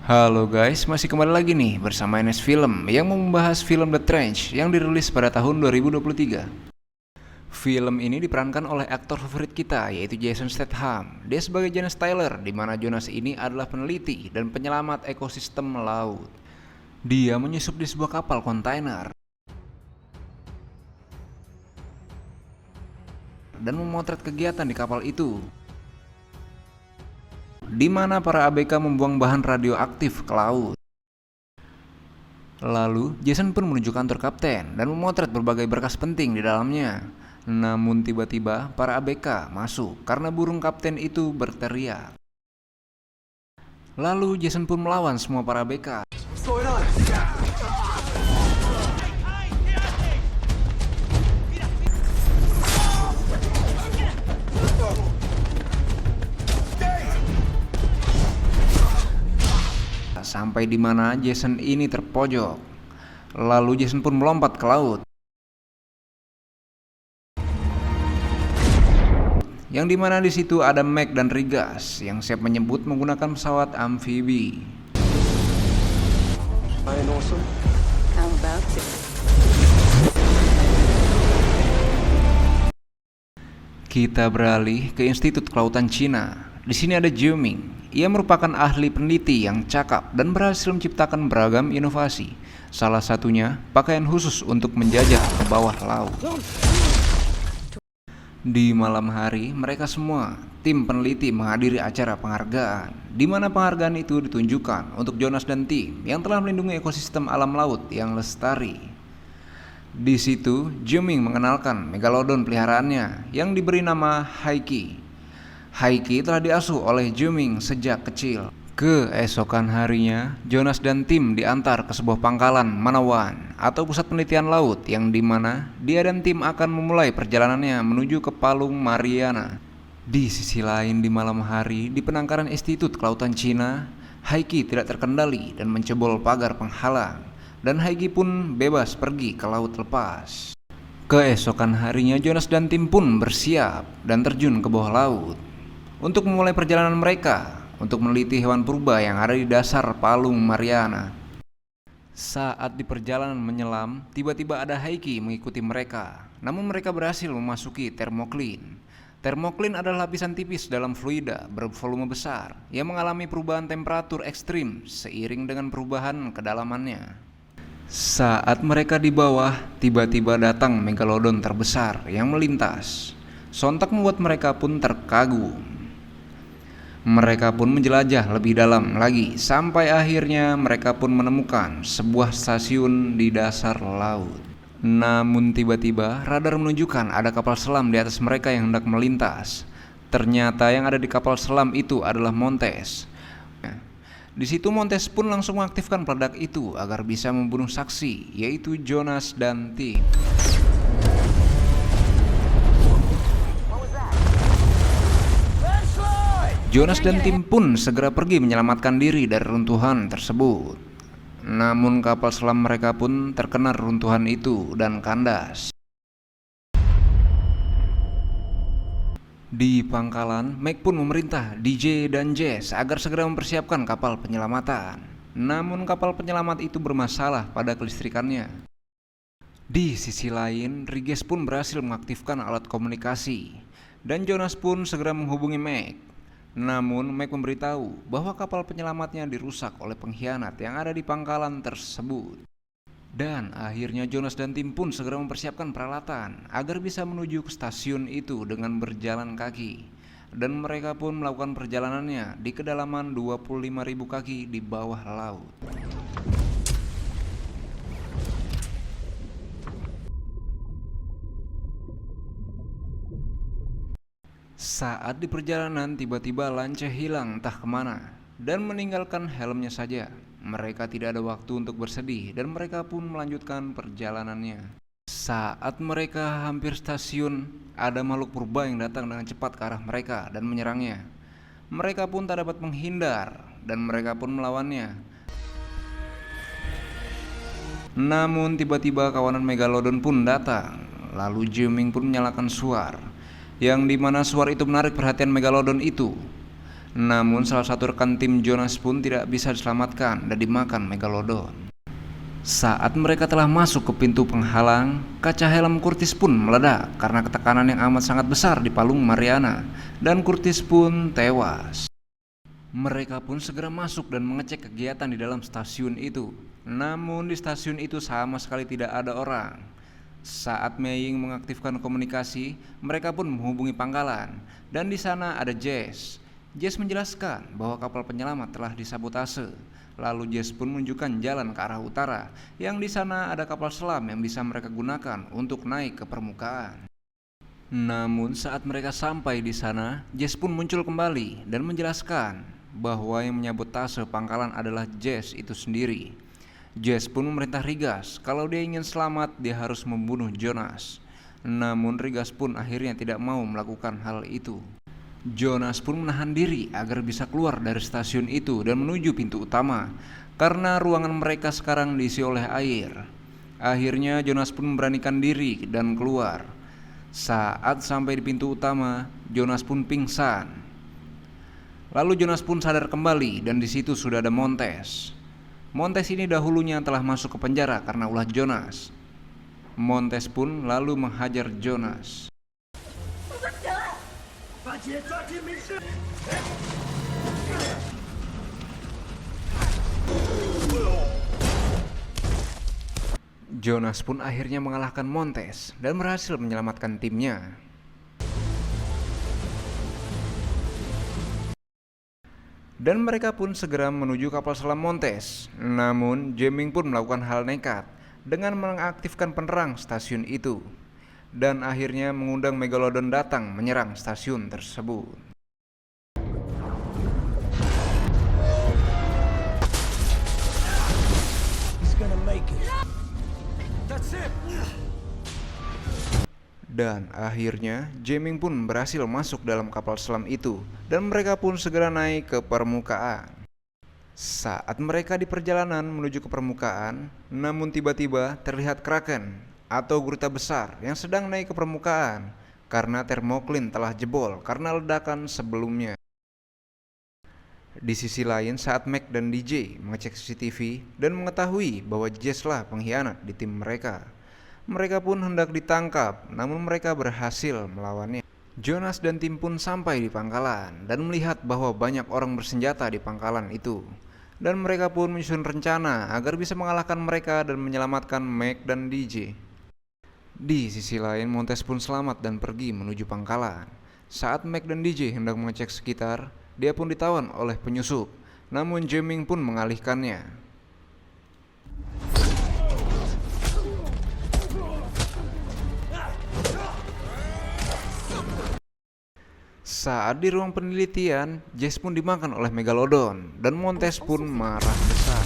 Halo guys, masih kembali lagi nih bersama NS Film yang membahas film The Trench yang dirilis pada tahun 2023. Film ini diperankan oleh aktor favorit kita yaitu Jason Statham. Dia sebagai Jonas Tyler, di mana Jonas ini adalah peneliti dan penyelamat ekosistem laut. Dia menyusup di sebuah kapal kontainer dan memotret kegiatan di kapal itu, di mana para ABK membuang bahan radioaktif ke laut. Lalu, Jason pun menuju kantor kapten dan memotret berbagai berkas penting di dalamnya. Namun tiba-tiba para ABK masuk karena burung kapten itu berteriak. Lalu Jason pun melawan semua para ABK. Sampai di mana Jason ini terpojok. Lalu Jason pun melompat ke laut. Yang dimana di situ ada Meg dan Rigas yang siap menyebut menggunakan pesawat amfibi. Kita beralih ke Institut Kelautan Cina. Di sini ada Zhou Ming. Ia merupakan ahli peneliti yang cakap dan berhasil menciptakan beragam inovasi. Salah satunya pakaian khusus untuk menjajah ke bawah laut. Di malam hari, mereka semua tim peneliti menghadiri acara penghargaan, di mana penghargaan itu ditunjukkan untuk Jonas dan tim yang telah melindungi ekosistem alam laut yang lestari. Di situ, Zhou Ming mengenalkan megalodon peliharaannya yang diberi nama Haiki. Haiki telah diasuh oleh Zhou Ming sejak kecil. Keesokan harinya, Jonas dan tim diantar ke sebuah pangkalan Manawan atau pusat penelitian laut yang dimana dia dan tim akan memulai perjalanannya menuju ke Palung Mariana. Di sisi lain di malam hari di penangkaran Institut Kelautan Cina, Haiki tidak terkendali dan mencebol pagar penghalang, dan Haiki pun bebas pergi ke laut lepas. Keesokan harinya Jonas dan tim pun bersiap dan terjun ke bawah laut untuk memulai perjalanan mereka untuk meneliti hewan purba yang ada di dasar Palung Mariana. Saat di perjalanan menyelam, tiba-tiba ada Haiki mengikuti mereka. Namun mereka berhasil memasuki termoklin. Termoklin adalah lapisan tipis dalam fluida bervolume besar yang mengalami perubahan temperatur ekstrim seiring dengan perubahan kedalamannya. Saat mereka di bawah, tiba-tiba datang megalodon terbesar yang melintas. Sontak membuat mereka pun terkagum. Mereka pun menjelajah lebih dalam lagi sampai akhirnya mereka pun menemukan sebuah stasiun di dasar laut. Namun tiba-tiba radar menunjukkan ada kapal selam di atas mereka yang hendak melintas. Ternyata yang ada di kapal selam itu adalah Montes. Di situ Montes pun langsung mengaktifkan peledak itu agar bisa membunuh saksi, yaitu Jonas dan tim. Jonas dan tim pun segera pergi menyelamatkan diri dari runtuhan tersebut. Namun kapal selam mereka pun terkena runtuhan itu dan kandas. Di pangkalan, Meg pun memerintah DJ dan Jess agar segera mempersiapkan kapal penyelamatan. Namun kapal penyelamat itu bermasalah pada kelistrikannya. Di sisi lain, Riges pun berhasil mengaktifkan alat komunikasi, dan Jonas pun segera menghubungi Meg. Namun Meg memberitahu bahwa kapal penyelamatnya dirusak oleh pengkhianat yang ada di pangkalan tersebut. Dan akhirnya Jonas dan tim pun segera mempersiapkan peralatan agar bisa menuju ke stasiun itu dengan berjalan kaki. Dan mereka pun melakukan perjalanannya di kedalaman 25.000 kaki di bawah laut. Saat di perjalanan tiba-tiba Lance hilang entah kemana dan meninggalkan helmnya saja. Mereka tidak ada waktu untuk bersedih dan mereka pun melanjutkan perjalanannya. Saat mereka hampir stasiun, ada makhluk purba yang datang dengan cepat ke arah mereka dan menyerangnya. Mereka pun tak dapat menghindar dan mereka pun melawannya. Namun tiba-tiba kawanan megalodon pun datang. Lalu Zhou Ming pun menyalakan suar, yang dimana suara itu menarik perhatian megalodon itu. Namun salah satu rekan tim Jonas pun tidak bisa diselamatkan dan dimakan Megalodon. Saat mereka telah masuk ke pintu penghalang, kaca helm Curtis pun meledak karena ketekanan yang amat sangat besar di palung Mariana, dan Curtis pun tewas. Mereka pun segera masuk dan mengecek kegiatan di dalam stasiun itu. Namun di stasiun itu sama sekali tidak ada orang. Saat Mei mengaktifkan komunikasi, mereka pun menghubungi pangkalan, dan di sana ada Jess. Jess menjelaskan bahwa kapal penyelamat telah disabotase. Lalu Jess pun menunjukkan jalan ke arah utara, yang di sana ada kapal selam yang bisa mereka gunakan untuk naik ke permukaan. Namun saat mereka sampai di sana, Jess pun muncul kembali dan menjelaskan bahwa yang menyabotase pangkalan adalah Jess itu sendiri. Jess pun memerintah Rigas kalau dia ingin selamat dia harus membunuh Jonas. Namun Rigas pun akhirnya tidak mau melakukan hal itu. Jonas pun menahan diri agar bisa keluar dari stasiun itu dan menuju pintu utama, karena ruangan mereka sekarang diisi oleh air. Akhirnya Jonas pun memberanikan diri dan keluar. Saat sampai di pintu utama, Jonas pun pingsan. Lalu Jonas pun sadar kembali dan di situ sudah ada Montes. Montes ini dahulunya telah masuk ke penjara karena ulah Jonas. Montes pun lalu menghajar Jonas. Jonas pun akhirnya mengalahkan Montes dan berhasil menyelamatkan timnya. Dan mereka pun segera menuju kapal selam Montes. Namun Jamming pun melakukan hal nekat dengan mengaktifkan penerang stasiun itu, dan akhirnya mengundang Megalodon datang menyerang stasiun tersebut. Dan akhirnya Jamming pun berhasil masuk dalam kapal selam itu, dan mereka pun segera naik ke permukaan. Saat mereka di perjalanan menuju ke permukaan, namun tiba-tiba terlihat Kraken atau gurita besar yang sedang naik ke permukaan karena termoklin telah jebol karena ledakan sebelumnya. Di sisi lain, saat Mac dan DJ mengecek CCTV dan mengetahui bahwa Jess lah pengkhianat di tim mereka, mereka pun hendak ditangkap, namun mereka berhasil melawannya. Jonas dan tim pun sampai di pangkalan dan melihat bahwa banyak orang bersenjata di pangkalan itu, dan mereka pun menyusun rencana agar bisa mengalahkan mereka dan menyelamatkan Mac dan DJ. Di sisi lain, Montes pun selamat dan pergi menuju pangkalan. Saat Mac dan DJ hendak mengecek sekitar, dia pun ditawan oleh penyusup, namun Jamming pun mengalihkannya. Saat di ruang penelitian, Jess pun dimakan oleh Megalodon dan Montes pun marah besar.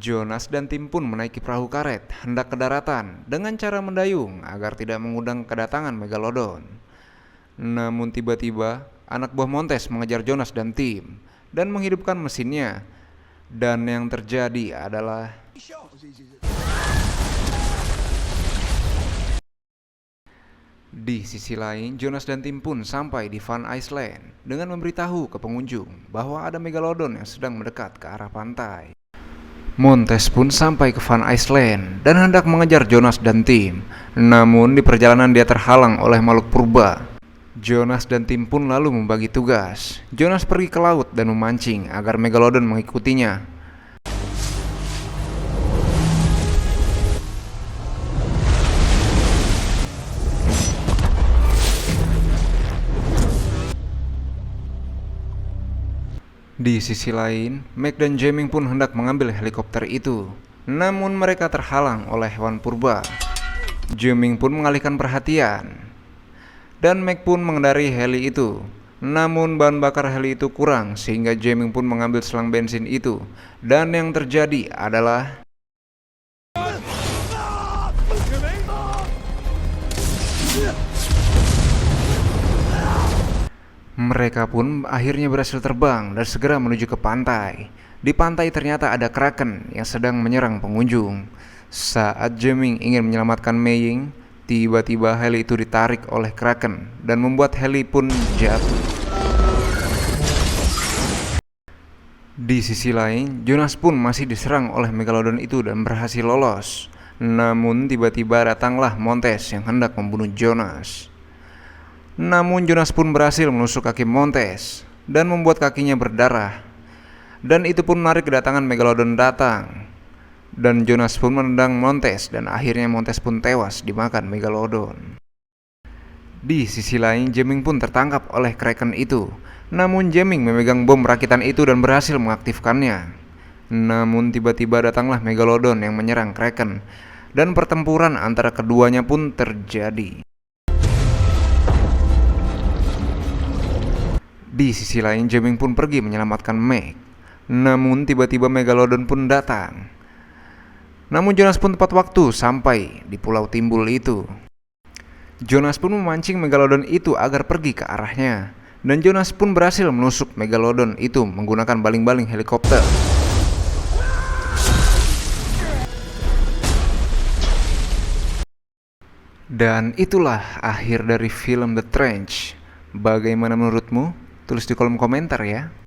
Jonas dan tim pun menaiki perahu karet hendak ke daratan dengan cara mendayung agar tidak mengundang kedatangan Megalodon. Namun tiba-tiba anak buah Montes mengejar Jonas dan tim dan menghidupkan mesinnya, dan yang terjadi adalah di sisi lain, Jonas dan tim pun sampai di Van Island dengan memberitahu ke pengunjung bahwa ada Megalodon yang sedang mendekat ke arah pantai. Montes pun sampai ke Van Island dan hendak mengejar Jonas dan tim, namun di perjalanan dia terhalang oleh makhluk purba. Jonas dan tim pun lalu membagi tugas. Jonas pergi ke laut dan memancing agar Megalodon mengikutinya. Di sisi lain, Mac dan Jamming pun hendak mengambil helikopter itu, namun mereka terhalang oleh hewan purba. Jamming pun mengalihkan perhatian, dan Mac pun mengendarai heli itu. Namun bahan bakar heli itu kurang sehingga Jamming pun mengambil selang bensin itu, dan yang terjadi adalah mereka pun akhirnya berhasil terbang dan segera menuju ke pantai. Di pantai ternyata ada Kraken yang sedang menyerang pengunjung. Saat Jamming ingin menyelamatkan Mei Ying, tiba-tiba heli itu ditarik oleh Kraken dan membuat heli pun jatuh. Di sisi lain, Jonas pun masih diserang oleh Megalodon itu dan berhasil lolos. Namun tiba-tiba datanglah Montes yang hendak membunuh Jonas. Namun Jonas pun berhasil menusuk kaki Montes dan membuat kakinya berdarah. Dan itu pun menarik kedatangan Megalodon datang. Dan Jonas pun menendang Montes dan akhirnya Montes pun tewas dimakan Megalodon. Di sisi lain, Jamming pun tertangkap oleh Kraken itu. Namun Jamming memegang bom rakitan itu dan berhasil mengaktifkannya. Namun tiba-tiba datanglah Megalodon yang menyerang Kraken. Dan pertempuran antara keduanya pun terjadi. Di sisi lain, Jamming pun pergi menyelamatkan Meg. Namun tiba-tiba Megalodon pun datang. Namun Jonas pun tepat waktu sampai di pulau timbul itu. Jonas pun memancing Megalodon itu agar pergi ke arahnya. Dan Jonas pun berhasil menusuk Megalodon itu menggunakan baling-baling helikopter. Dan itulah akhir dari film The Trench. Bagaimana menurutmu? Tulis di kolom komentar ya.